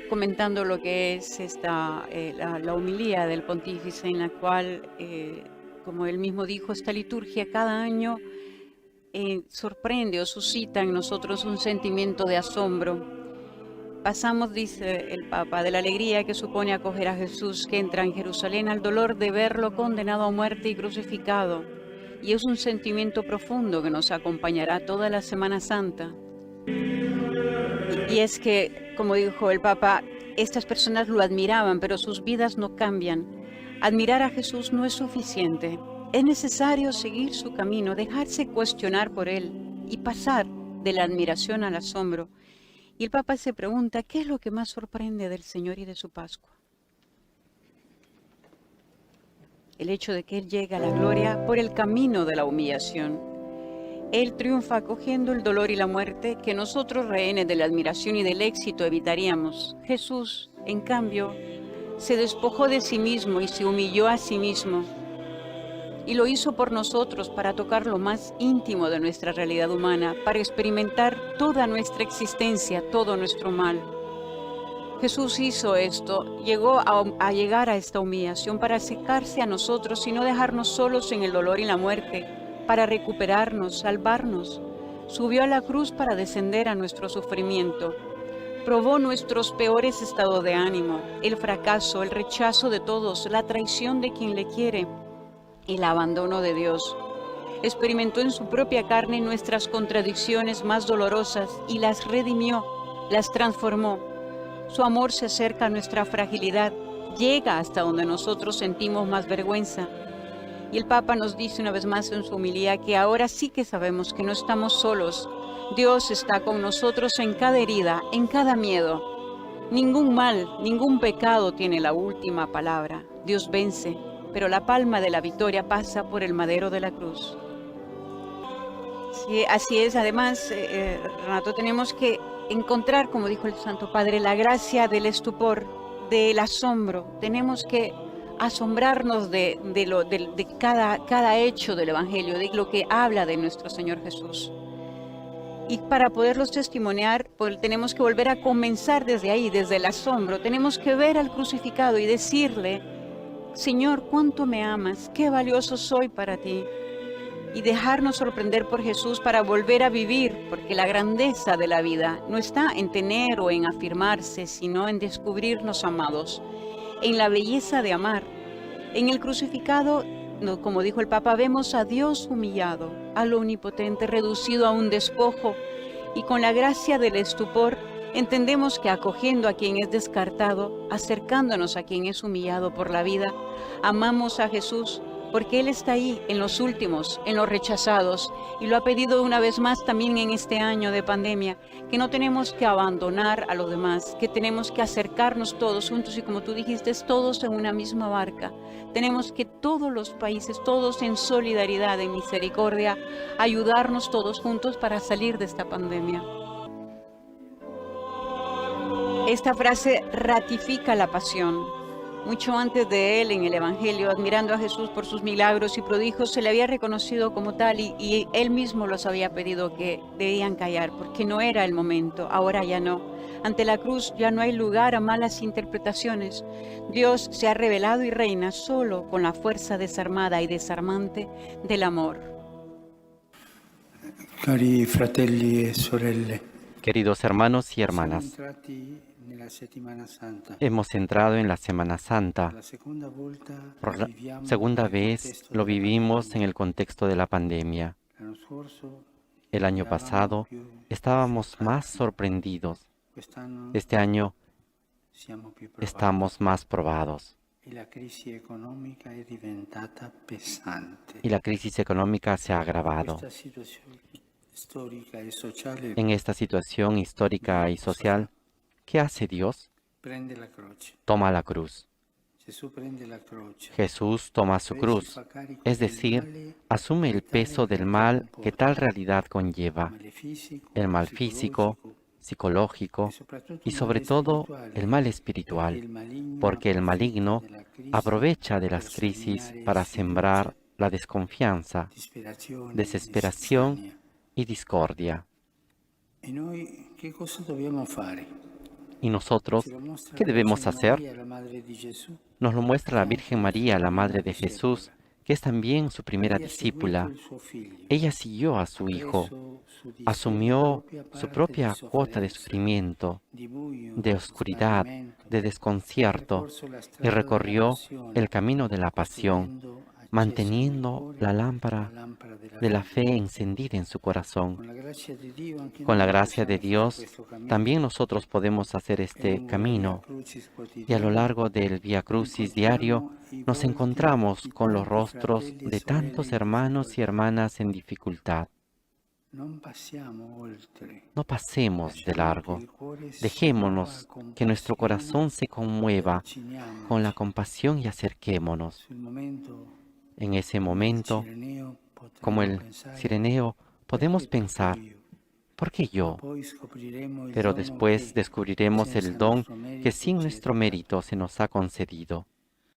comentando lo que es la homilía del pontífice, en la cual, como él mismo dijo, esta liturgia cada año sorprende o suscita en nosotros un sentimiento de asombro. Pasamos, dice el Papa, de la alegría que supone acoger a Jesús que entra en Jerusalén al dolor de verlo condenado a muerte y crucificado. Y es un sentimiento profundo que nos acompañará toda la Semana Santa. Y es que, como dijo el Papa, estas personas lo admiraban, pero sus vidas no cambian. Admirar a Jesús no es suficiente. Es necesario seguir su camino, dejarse cuestionar por él y pasar de la admiración al asombro. Y el Papa se pregunta, ¿qué es lo que más sorprende del Señor y de su Pascua? El hecho de que Él llega a la gloria por el camino de la humillación. Él triunfa acogiendo el dolor y la muerte que nosotros, rehenes de la admiración y del éxito, evitaríamos. Jesús, en cambio, se despojó de sí mismo y se humilló a sí mismo. Y lo hizo por nosotros para tocar lo más íntimo de nuestra realidad humana, para experimentar toda nuestra existencia, todo nuestro mal. Jesús hizo esto, llegó a llegar a esta humillación para acercarse a nosotros y no dejarnos solos en el dolor y la muerte, para recuperarnos, salvarnos. Subió a la cruz para descender a nuestro sufrimiento. Probó nuestros peores estados de ánimo, el fracaso, el rechazo de todos, la traición de quien le quiere, el abandono de Dios. Experimentó en su propia carne nuestras contradicciones más dolorosas y las redimió, las transformó. Su amor se acerca a nuestra fragilidad, llega hasta donde nosotros sentimos más vergüenza. Y el Papa nos dice una vez más en su homilía que ahora sí que sabemos que no estamos solos. Dios está con nosotros en cada herida, en cada miedo. Ningún mal, ningún pecado tiene la última palabra. Dios vence, pero la palma de la victoria pasa por el madero de la cruz. Sí, así es. Además, Renato, tenemos que encontrar, como dijo el Santo Padre, la gracia del estupor, del asombro. Tenemos que asombrarnos de cada hecho del Evangelio, de lo que habla de nuestro Señor Jesús. Y para poderlos testimoniar, pues, tenemos que volver a comenzar desde ahí, desde el asombro. Tenemos que ver al crucificado y decirle, Señor, cuánto me amas, qué valioso soy para ti. Y dejarnos sorprender por Jesús para volver a vivir, porque la grandeza de la vida no está en tener o en afirmarse, sino en descubrirnos amados, en la belleza de amar. En el crucificado, como dijo el Papa, vemos a Dios humillado, a lo omnipotente reducido a un despojo, y con la gracia del estupor entendemos que acogiendo a quien es descartado, acercándonos a quien es humillado por la vida, amamos a Jesús, porque Él está ahí en los últimos, en los rechazados, y lo ha pedido una vez más también en este año de pandemia, que no tenemos que abandonar a los demás, que tenemos que acercarnos todos juntos y, como tú dijiste, todos en una misma barca. Tenemos que todos los países, todos en solidaridad, en misericordia, ayudarnos todos juntos para salir de esta pandemia. Esta frase ratifica la pasión. Mucho antes de él, en el Evangelio, admirando a Jesús por sus milagros y prodigios, se le había reconocido como tal y él mismo los había pedido que debían callar, porque no era el momento, ahora ya no. Ante la cruz ya no hay lugar a malas interpretaciones. Dios se ha revelado y reina solo con la fuerza desarmada y desarmante del amor. Cari fratelli e sorelle, Queridos hermanos y siamo hermanas, entrati nella Settimana Santa. hemos entrado en la Semana Santa. La seconda volta Por la viviamo segunda nel vez contesto lo della vivimos en pandemia. el contexto de la pandemia. L'anno scorso El año eravamo pasado più estábamos más sciolti. sorprendidos. Quest'anno Este año siamo più provati estamos más probados e la crisi economica è diventata pesante. y la crisis económica se ha agravado. Questa situazione storica e sociale En esta situación histórica y social, ¿qué hace Dios? prende la croce. Toma la cruz. Gesù prende la croce. Jesús toma su cruz, es decir, asume el peso del mal que tal realidad conlleva, el mal físico, psicológico y sobre todo el mal espiritual, porque el maligno aprovecha de las crisis para sembrar la desconfianza, desesperación y discordia. E noi che cosa dobbiamo fare? ¿Y nosotros qué debemos hacer? Nos lo muestra la Virgen María, la Madre de Jesús, que es también su primera discípula. Ella siguió a su Hijo, asumió su propia cuota de sufrimiento, de oscuridad, de desconcierto, y recorrió el camino de la pasión, manteniendo la lámpara de la fe encendida en su corazón. Con la gracia de Dios, también nosotros podemos hacer este camino. Y a lo largo del Vía Crucis diario, nos encontramos con los rostros de tantos hermanos y hermanas en dificultad. No pasemos de largo. Dejémonos que nuestro corazón se conmueva con la compasión y acerquémonos. En ese momento, como el Cireneo, podemos pensar, ¿por qué yo? Pero después descubriremos el don que sin nuestro mérito se nos ha concedido.